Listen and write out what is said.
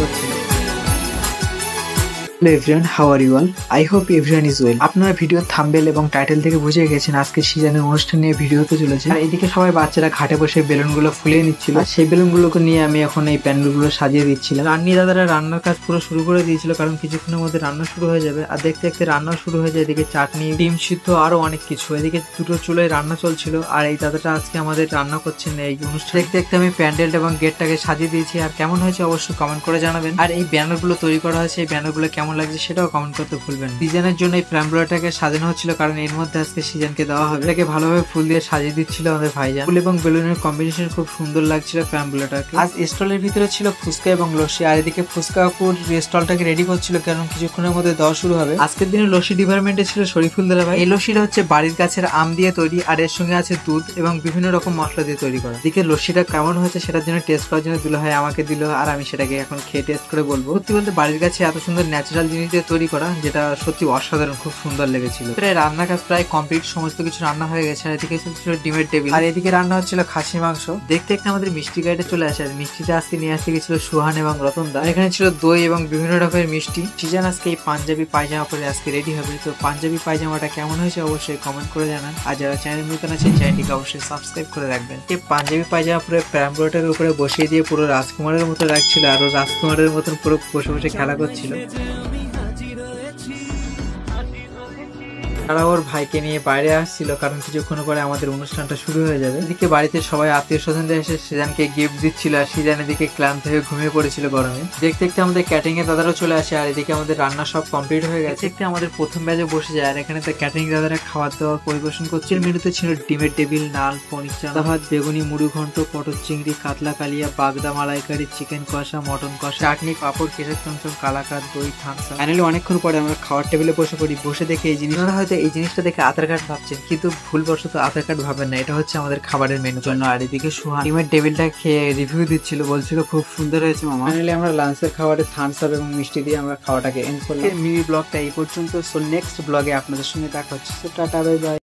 করছিল। Hello everyone, how are you all? I hope everyone is well. আপনারা ভিডিওর thumbnail এবং টাইটেল থেকে বুঝে গেছেন আজকে সিজনের অনুষ্ঠান নিয়ে ভিডিও হতে চলেছে। আর এদিকে সবাই বাচ্চারা ঘাটে বসে বেলুনগুলো ফুলিয়ে নিচ্ছিল। আর সেই বেলুনগুলোকে নিয়ে আমি এখন এই প্যান্ডেলগুলো সাজিয়ে দিচ্ছিলাম। রান্নি দাদারা রান্নার কাজ পুরো শুরু করে দিয়েছিল, কারণ কিছুক্ষণের মধ্যে রান্না শুরু হয়ে যাবে। আর দেখতে দেখতে রান্না শুরু হয়ে যায়। এদিকে চাটনি, ডিম সিদ্ধ, আরো অনেক কিছু। এদিকে দুটো চুলায় রান্না চলছিল। আর এই দাদাটা আজকে আমাদের রান্না করছেন এই অনুষ্ঠান। দেখতে দেখতে আমি প্যান্ডেলটা এবং গেটটাকে সাজিয়ে দিয়েছি। আর কেমন হয়েছে অবশ্যই কমেন্ট করে জানাবেন। আর এই ব্যানারগুলো তৈরি করা হয়েছে, এই ব্যানারগুলো কেমন লাগছে সেটাও কমেন্ট করতে ভুলবেন। সিজনের জন্য এই প্যাম্বুলাটাকে সাজানো হচ্ছিল, কারণ এর মধ্যে আজকে সিজনকে দেওয়া হবে। এটাকে ভালোভাবে ফুল দিয়ে সাজিয়ে দিচ্ছিল আমাদের ভাইজান। ফুল এবং বেলুনের কম্বিনেশন খুব সুন্দর লাগছিল প্যাম্বুলাটাকে। আজ স্টলের ভিতরে ছিল ফুচকা এবং লস্যি। আর এদিকে ফুচকা আপুর স্টলটাকে রেডি করছিল, কারণ কিছুক্ষণের মধ্যে দেওয়া শুরু হবে। আজকের দিনে লস্যি ডিপার্টমেন্টে ছিল শরীফুল দাদা ভাই। এই লস্যিটা হচ্ছে বাড়ির গাছের আম দিয়ে তৈরি, আর এর সঙ্গে আছে দুধ এবং বিভিন্ন রকম মশলা দিয়ে তৈরি করা। এদিকে লস্যিটা কেমন হয়েছে সেটার জন্য টেস্ট করার জন্য দুলা ভাই আমাকে দিল, আর আমি সেটাকে এখন খেয়ে টেস্ট করে বলবো। সত্যি বলতে বাড়ির গাছে এত সুন্দর ন্যাচারাল জিনিস দিয়ে তৈরি করা, যেটা সত্যি অসাধারণ, খুব সুন্দর লেগেছিল। প্রায় রান্নার কাজ প্রায় কমপ্লিট, সমস্ত কিছু রান্না হয়ে গেছে। আর এদিকে ছিল ডিমের টেবিল, আর এদিকে রান্না হচ্ছিল খাসি মাংস। দেখতে দেখতে আমাদের মিষ্টি গাড়িটা চলে আসে। আর মিষ্টিটা আজকে নিয়ে আসতে গেছিল সুহান এবং রতন দা। এখানে ছিল দই এবং বিভিন্ন রকমের মিষ্টি। সিজন আজকে এই পাঞ্জাবি পায়জামা পরে আজকে রেডি হবে। তো পাঞ্জাবি পায়জামাটা কেমন হয়েছে অবশ্যই কমেন্ট করে জানান। আর যারা চ্যানেল নতুন আছে চ্যানেলটিকে অবশ্যই সাবস্ক্রাইব করে রাখবেন। এই পাঞ্জাবি পায়জামা পরে প্যাম্বুলাটার উপরে বসিয়ে দিয়ে পুরো রাজকুমারের মতো রাখছিল, আর রাজকুমারের মতন পুরো বসে বসে খেলা করছিল। তারা ওর ভাইকে নিয়ে বাইরে আসছিল, কারণ কিছুক্ষণ পরে আমাদের অনুষ্ঠানটা শুরু হয়ে যাবে। এদিকে বাড়িতে সবাই আত্মীয় স্বজনদের এসে সিজানকে গিফট দিচ্ছিল, আর সিজান এদিকে ক্লান্ত হয়ে ঘুমিয়ে পড়েছিল গরমে। দেখতে দেখতে আমাদের ক্যাটারিং এর দাদারা চলে আসে, আর এদিকে আমাদের রান্না সব কমপ্লিট হয়ে গেছে। দেখতে আমাদের প্রথম ব্যাচে বসে যায়, আর এখানে তো ক্যাটারিং দাদারা খাবার দাবার পরিবেশন করছিল। মেনুতে ছিল ডিমের টেবিল, নাল, পনির, চানা ভাত, বেগুনি, মুড়ি ঘন্ট, পটল চিংড়ি, কাতলা কালিয়া, বাগদা মালাইকারি, চিকেন কষা, মটন কষা, চাটনি, পাপড়, কেশর চমচম, কালাকাদ, দই, থামসা। ফাইনালি অনেকক্ষণ পরে আমরা খাওয়ার টেবিলে বসে পড়ি। বসে দেখে এই জিনিসটা হয়তো এই জিনিসটা দেখে আধার কার্ড ভাবছেন, কিন্তু ভুলবশত আধার কার্ড ভাবেন না, এটা হচ্ছে আমাদের খাবারের মেনু জন্য। আর এদিকে সুহান ডিমের টেবিলটা খেয়ে রিভিউ দিচ্ছিল, বলছিল খুব সুন্দর হয়েছে মামা। ফাইনালি আমরা লাঞ্চের খাবারে থামস আপ এবং মিষ্টি দিয়ে আমরা খাওয়াটাকে এন্ড করলাম। মিনি ব্লগটা এই পর্যন্ত। সো নেক্সট ব্লগে আপনাদের সঙ্গে দেখা হচ্ছে। Tata, bye bye.